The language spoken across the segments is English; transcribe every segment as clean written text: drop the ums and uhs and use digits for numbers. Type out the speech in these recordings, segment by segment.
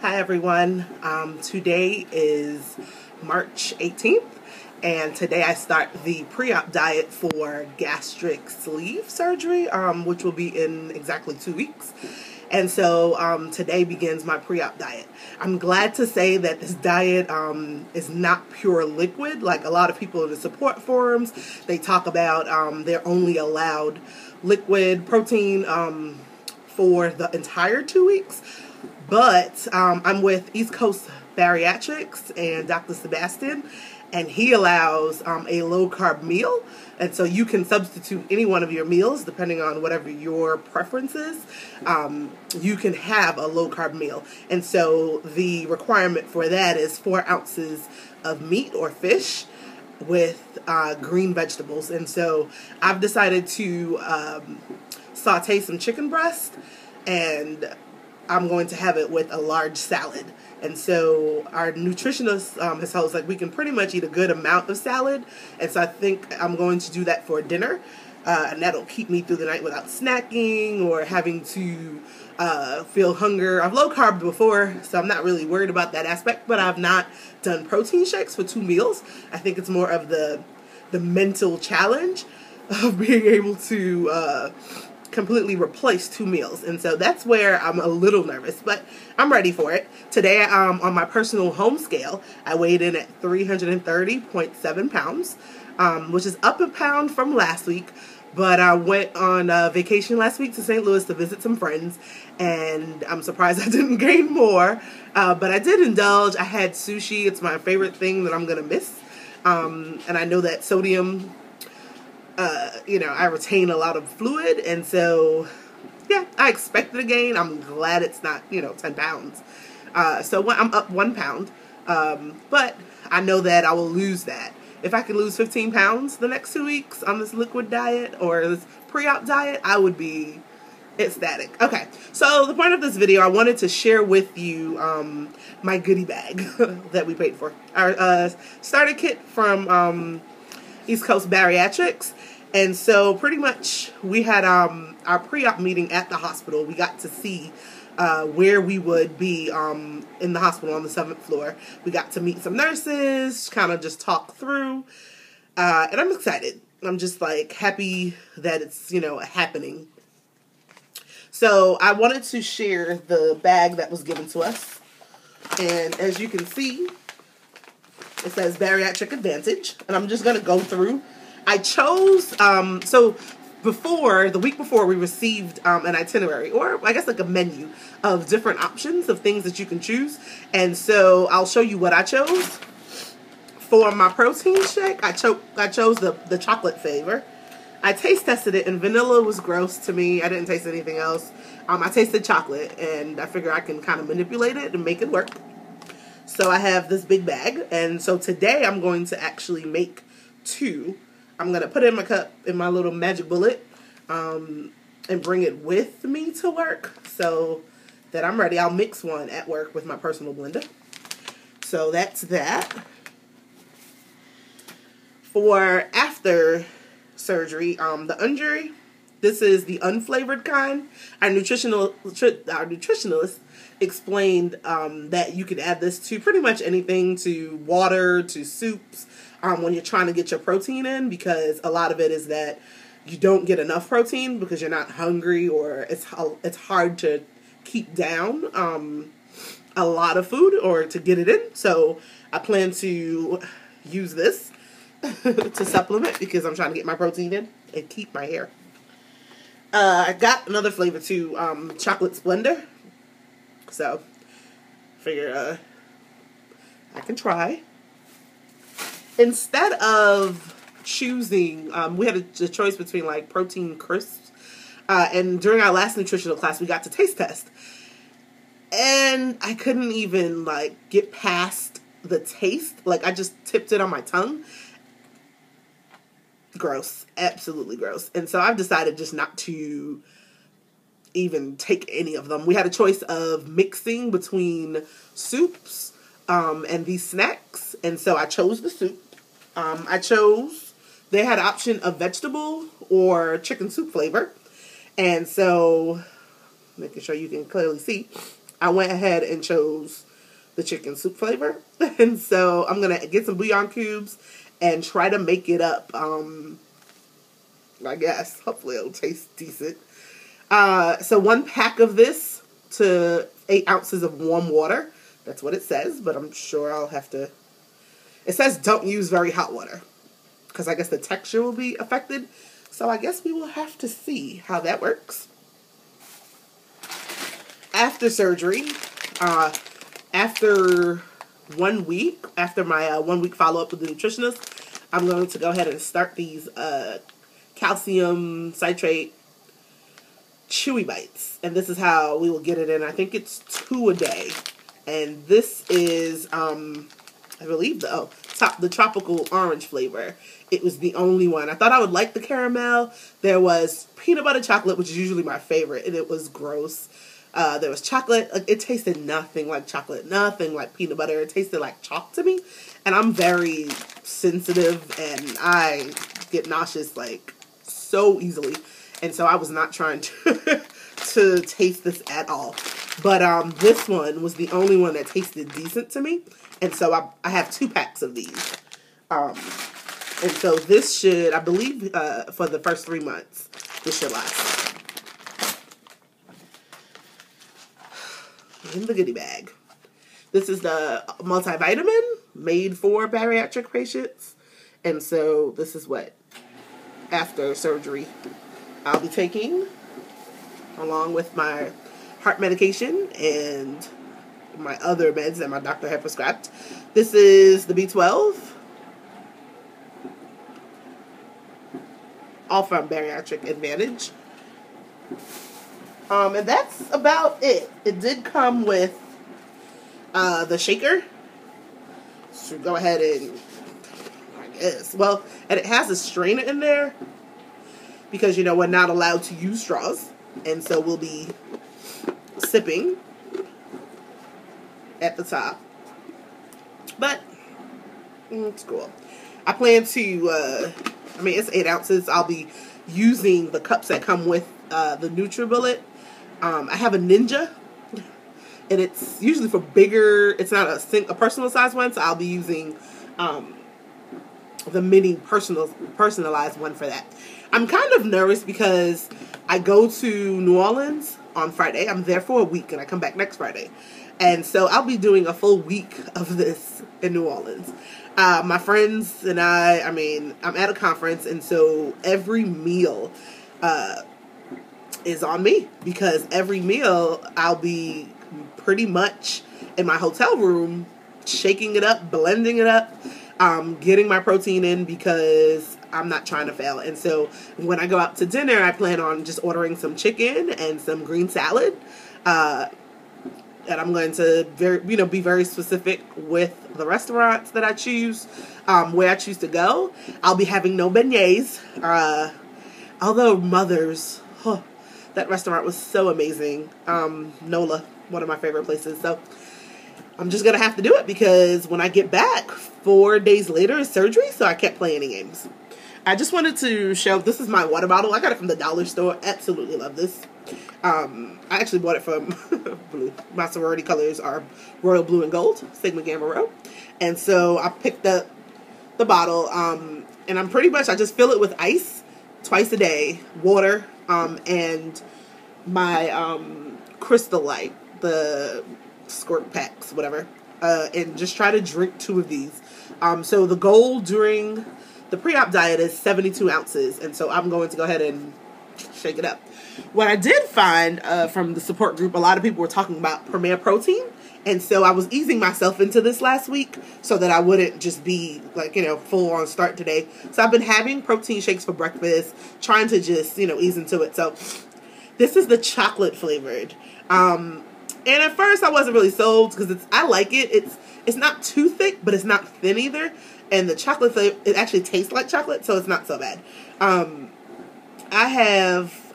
Hi everyone. Today is March 18th and today I start the pre-op diet for gastric sleeve surgery, which will be in exactly 2 weeks. And so today begins my pre-op diet. I'm glad to say that this diet is not pure liquid. Like a lot of people in the support forums, they talk about they're only allowed liquid protein for the entire 2 weeks. But I'm with East Coast Bariatrics and Dr. Sebastian, and he allows a low-carb meal. And so you can substitute any one of your meals depending on whatever your preference is. You can have a low-carb meal. And so the requirement for that is 4 ounces of meat or fish with green vegetables. And so I've decided to saute some chicken breast, and I'm going to have it with a large salad. And so our nutritionist has told us like we can pretty much eat a good amount of salad. And so I think I'm going to do that for dinner. And that'll keep me through the night without snacking or having to feel hunger. I've low carb before, so I'm not really worried about that aspect. But I've not done protein shakes for 2 meals. I think it's more of the mental challenge of being able to completely replace 2 meals. And so that's where I'm a little nervous, but I'm ready for it. Today, on my personal home scale, I weighed in at 330.7 pounds, which is up a pound from last week. But I went on vacation last week to St. Louis to visit some friends, and I'm surprised I didn't gain more. But I did indulge. I had sushi. It's my favorite thing that I'm going to miss. And I know that sodium, I retain a lot of fluid, and so, yeah, I expected a gain. I'm glad it's not, 10 pounds. So I'm up 1 pound, but I know that I will lose that. If I can lose 15 pounds the next 2 weeks on this liquid diet or this pre-op diet, I would be ecstatic. Okay, so the point of this video, I wanted to share with you my goodie bag that we paid for. Our starter kit from East Coast Bariatrics. And so pretty much we had our pre-op meeting at the hospital. We got to see where we would be in the hospital on the 7th floor. We got to meet some nurses, kind of just talk through. And I'm excited. I'm just like happy that it's, happening. So I wanted to share the bag that was given to us. And as you can see, it says Bariatric Advantage. And I'm just going to go through. I chose, so the week before we received an itinerary, or I guess like a menu of different options of things that you can choose. And so I'll show you what I chose. For my protein shake, I chose the chocolate flavor. I taste tested it and vanilla was gross to me. I didn't taste anything else. I tasted chocolate and I figure I can kind of manipulate it and make it work. So I have this big bag, and so today I'm going to actually make 2. I'm going to put it in my cup, in my little magic bullet, and bring it with me to work so that I'm ready. I'll mix one at work with my personal blender. So that's that. For after surgery, the unjury, this is the unflavored kind. Our nutritionist explained that you could add this to pretty much anything, to water, to soups, when you're trying to get your protein in, because a lot of it is that you don't get enough protein because you're not hungry, or it's hard to keep down a lot of food or to get it in. So I plan to use this to supplement because I'm trying to get my protein in and keep my hair. I got another flavor too, chocolate Splendor. So figure I can try. Instead of choosing, we had a choice between like protein crisps, and during our last nutritional class, we got to taste test, and I couldn't even like get past the taste. Like I just tipped it on my tongue. Gross, absolutely gross. And so I've decided just not to even take any of them. We had a choice of mixing between soups and these snacks, and so I chose the soup. They had an option of vegetable or chicken soup flavor, and so making sure you can clearly see, I went ahead and chose the chicken soup flavor. And so I'm going to get some bouillon cubes and try to make it up. I guess. Hopefully it'll taste decent. So 1 pack of this to 8 ounces of warm water. That's what it says, but I'm sure I'll have to... It says don't use very hot water, because I guess the texture will be affected. So I guess we will have to see how that works. After surgery, after 1 week, after my 1 week follow-up with the nutritionist, I'm going to go ahead and start these calcium citrate chewy bites. And this is how we will get it in. I think it's 2 a day. And this is, I believe, the tropical orange flavor. It was the only one. I thought I would like the caramel. There was peanut butter chocolate, which is usually my favorite, and it was gross. There was chocolate. It tasted nothing like chocolate, nothing like peanut butter. It tasted like chalk to me. And I'm very sensitive, and I get nauseous, like, so easily. And so I was not trying to taste this at all. But this one was the only one that tasted decent to me. And so I have 2 packs of these. And so this should, I believe, for the first 3 months, this should last. In the goodie bag. This is the multivitamin made for bariatric patients. And so this is what, after surgery, I'll be taking, along with my heart medication and my other meds that my doctor had prescribed. This is the B12, all from Bariatric Advantage. And that's about it. It did come with the shaker. So go ahead and, I guess, well, and it has a strainer in there because, you know, we're not allowed to use straws. And so we'll be sipping at the top. But it's cool. I plan to, I mean, it's 8 ounces. I'll be using the cups that come with the NutriBullet. I have a Ninja, and it's usually for bigger, it's not a personal size one, so I'll be using the mini personalized one for that. I'm kind of nervous because I go to New Orleans on Friday. I'm there for a week, and I come back next Friday. And so I'll be doing a full week of this in New Orleans. My friends and I mean, I'm at a conference, and so every meal is on me, because every meal I'll be pretty much in my hotel room shaking it up, blending it up, getting my protein in, because I'm not trying to fail. And so when I go out to dinner, I plan on just ordering some chicken and some green salad. And I'm going to be very specific with the restaurants that I choose, where I choose to go. I'll be having no beignets, although Mother's, that restaurant was so amazing. NOLA, one of my favorite places. So I'm just going to have to do it, because when I get back, 4 days later is surgery, so I can't play any games. I just wanted to show, this is my water bottle. I got it from the dollar store. Absolutely love this. I actually bought it from blue. My sorority colors are royal blue and gold, Sigma Gamma Rho. And so I picked up the bottle, and I'm pretty much, I just fill it with ice twice a day, water, and my Crystal Light, the squirt packs, whatever, and just try to drink 2 of these. So the goal during the pre-op diet is 72 ounces, and so I'm going to go ahead and shake it up. What I did find from the support group, a lot of people were talking about Premier Protein, and so I was easing myself into this last week so that I wouldn't just be, like, full on start today. So I've been having protein shakes for breakfast, trying to just, ease into it. So this is the chocolate flavored. And at first I wasn't really sold, because I like it. It's not too thick, but it's not thin either. And the chocolate flavor, it actually tastes like chocolate, so it's not so bad.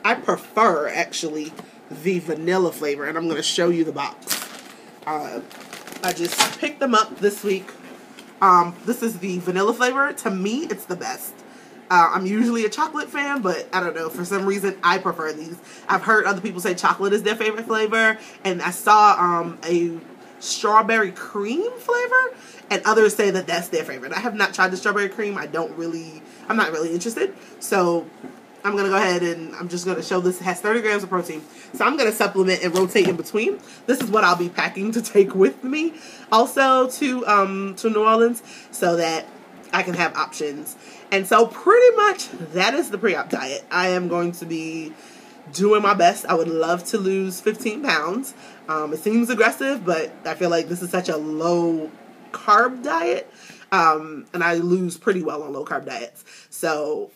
I prefer, actually, the vanilla flavor, and I'm going to show you the box. I just picked them up this week. This is the vanilla flavor. To me, it's the best. I'm usually a chocolate fan, but I don't know, for some reason I prefer these. I've heard other people say chocolate is their favorite flavor, and I saw a strawberry cream flavor, and others say that that's their favorite. I have not tried the strawberry cream. I'm not really interested. So I'm going to go ahead and I'm just going to show this. It has 30 grams of protein. So I'm going to supplement and rotate in between. This is what I'll be packing to take with me also to New Orleans, so that I can have options. And so pretty much that is the pre-op diet. I am going to be doing my best. I would love to lose 15 pounds. It seems aggressive, but I feel like this is such a low carb diet. And I lose pretty well on low carb diets. So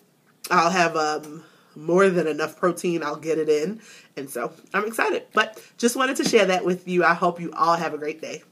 I'll have more than enough protein. I'll get it in. And so I'm excited. But just wanted to share that with you. I hope you all have a great day.